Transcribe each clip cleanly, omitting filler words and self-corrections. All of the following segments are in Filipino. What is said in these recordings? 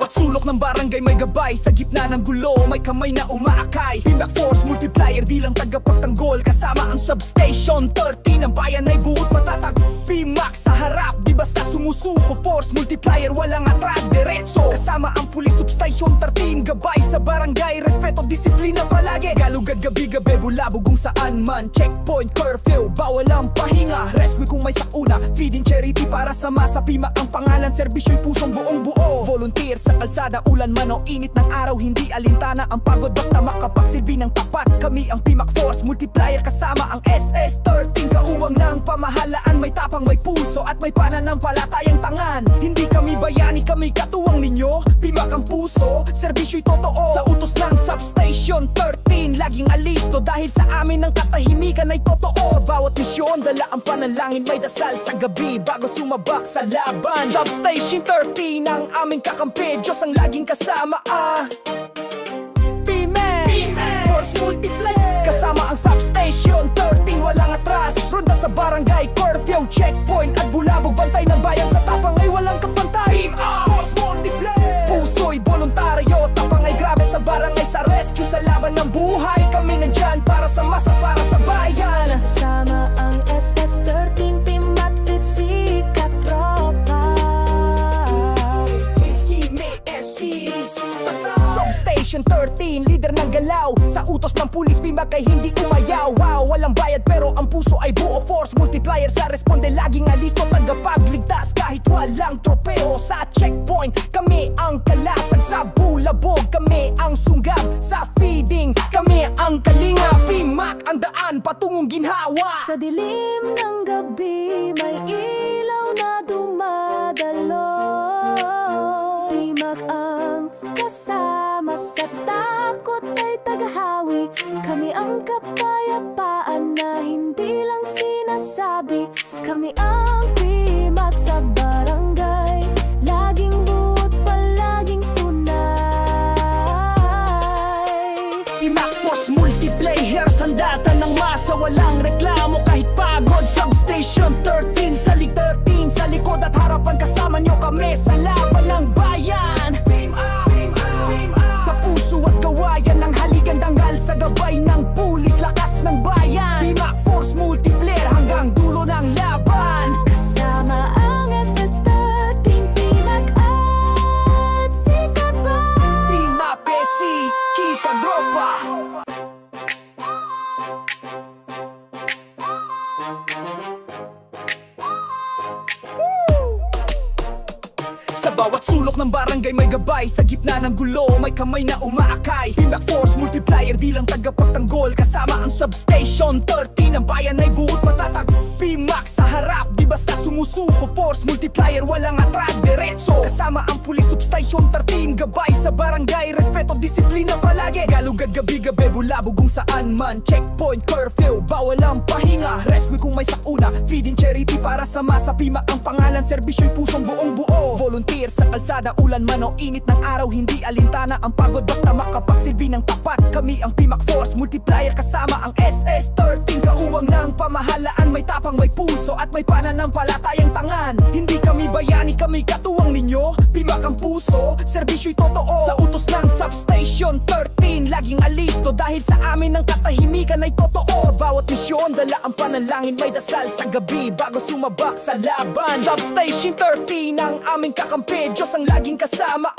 bawat sulok ng barangay may gabay, sa gitna ng gulo may kamay na umaakay. Pimac Force Multiplier, di lang tagapagtanggol, kasama ang Substation 13. Ang bayan ay buot matatag, Pimac sa harap, di basta sumusuko. Force Multiplier, walang atras, diretso. Kasama ang Police Substation 13, gabay sa barangay, respeto, disiplina palagi. Galugad gabi-gabi, bulabog kung saan man. Checkpoint, curfew, bawal ang pahinga. Rescue kung may sakuna, feeding charity para sa masa. Pimac ang pangalan, serbisyo'y pusong buong buo. Volunteer sa kalsada, ulan man o init ng araw, hindi alintana ang pagod basta makapagsilbi ng tapat. Kami ang Pimac Force Multiplier, kasama ang SS13. Kauwang ng pamahalaan, may tapang, may puso at may pananampalatayang tangan. Hindi kami bayani, kami katuwang ninyo. Pimac ang puso, serbisyo'y totoo. Sa utos ng Substation 13, laging alisto dahil sa amin ang katahimikan ay totoo. Sa bawat misyon, dala ang panalangin, may dasal sa gabi bago sumabak sa laban. Substation 13 ang aming kakampi, Diyos ang laging kasama. Pimac Force Multiplier, kasama ang Substation 13, walang atras. Ronda sa barangay, curfew, checkpoint at bulabog, bantay ng bayan sa tapang ay walang kapantay. Pimac Force Multiplier, puso'y voluntaryo, tapang ay grabe sa barangay, sa rescue, sa laban ng buhay. Kami nandyan para sa masa, para sa bayan. Sama ang SS13, Pimac at si Katropa. Substation 13, leader ng galaw. Sa utos ng pulis, Pimac ay hindi umayaw. Wow, walang bayad pero ang puso ay buo. Force Multiplier sa responde, laging alisto, tagapagligtas kahit walang tropeo. Sa checkpoint, kami ang kalasag. Sa bulabog, kami ang sunggab. Sa feeding, kami ang kalinga. Pimac ang daan patungong ginhawa. Sa dilim ng gabi, may ilaw na dumadalo. Pimac ang kasama, sa takot ay tagahawi. Kami ang kapayapaan na hindi lang sinasabi. Kami ang Pimac sa barangay, laging buot, palaging tunay. Pimac Force Multiplier, sandata ng masa, walang reklamo kahit pagod. Substation 13, sa likod at harapan, kasama nyo kami sa laban ng bayan. Sa puso at kawayan ng haligan, dangal sa gabay ng pulis, lakas ng bayan. Pimac Force Multiplier, hanggang dulo ng laban. Kasama ang SS13, Pimac at si Katropa. Pimac si kita dropa. Sa bawat sulok ng barangay may gabay, sa gitna ng gulo may kamay na umaakay. Pimac Force Multiplier, di lang tagapagtanggol, kasama ang Substation 13. Ang bayan ay buot matatag, Pimac sa harap, di basta sumusuko. Force Multiplier, walang atras, diretso. Kasama ang Police Substation 13, gabay sa barangay, respeto, disiplina palagi. Galugad gabi-gabi, bulabog kung saan man. Checkpoint, curfew, bawal ang pahinga. Rescue kung may sakuna, feeding charity para sa masa. Pimac ang pangalan, serbisyo'y pusong buong buo. Volunteer sa kalsada, ulan man o init ng araw, hindi alintana ang pagod basta makapagsilbi ng tapat. Kami ang Pimac Force Multiplier, kasama ang SS13. Kauwang ng pamahalaan, may tapang, may puso at may pananampalatayang tangan. Hindi kami bayani, kami katuwang ninyo. Pimac ang puso, serbisyo'y totoo. Sa utos ng Substation 13, laging alisto dahil sa amin ang katahimikan ay totoo. Sa bawat misyon, dala ang panalangin, may dasal sa gabi bago sumabak sa laban. Substation 13 ang aming kakampi, Diyos ang laging kasama.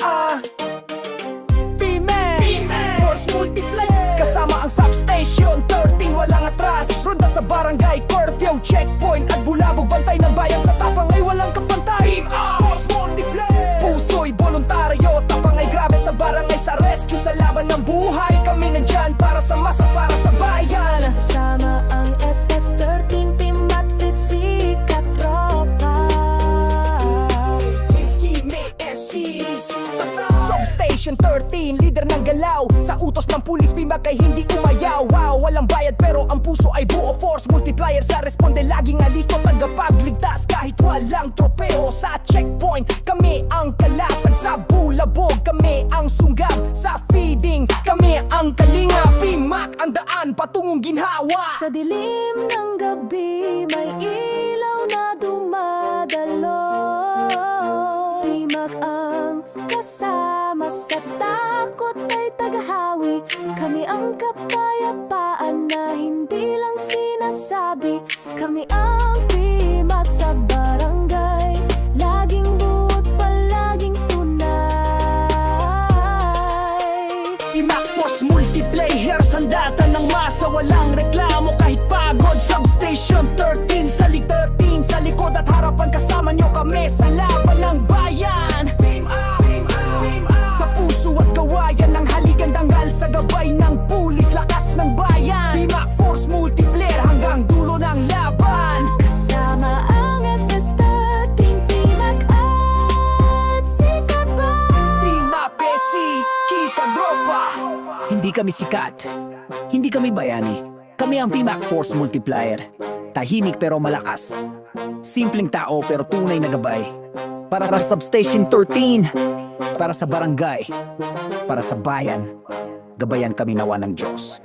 Pimac Force Multiplier, kasama ang Substation 13, walang atras. Ronda sa barangay, curfew, checkpoint at bulabog, bantay ng bayan sa tapang ay walang kapantay. Pimac Force Multiplier, puso'y voluntaryo, tapang ay grabe sa barangay, sa rescue, sa laban ng buhay. Kami nandyan para sa masa, para sa bayan. Kasama ang SS13, Pimac at si Katropa. Substation 13, leader ng galaw. Sa utos ng pulis, Pimac ay hindi umayaw. Wow, walang bayad pero ang puso ay buo. Force Multiplier sa responde, laging alisto, tagapagligtas kahit walang tropeo. Sa checkpoint, kami ang kalasag. Sa bulabog, kami ang sunggab. Sa feeding, kami ang kalinga. Pimac ang daan patungong ginhawa. Sa dilim ng gabi, may ilaw na dumadalo. Pimac ang kasama, sa takot ay tagahawi. Kami ang kapayapaan na hindi lang sinasabi. Kami ang PMAC sa barangay, laging buot palaging tunay. PMAC Force Multiplayer, sandata ng masa, walang reklamo kahit pagod. Substation 13 sa likod at harapan, kasama nyo kami sa laban ng bayan. Sa puso at gawayan ng haligan dangal, sa gabay ng pulis, lakas ng bayan. PMAC Force Multiplayer hanggang dulo ng laban. Kasama ang SS13, PMAC at si Kabay. PMAC Pesi, kita dropa. Hindi kami sikat, hindi kami bayani. Kami ang PMAC Force Multiplier. Tahimik pero malakas. Simpleng tao pero tunay na gabay. Para sa Substation 13, para sa barangay, para sa bayan, gabayan kami nawa ng Diyos.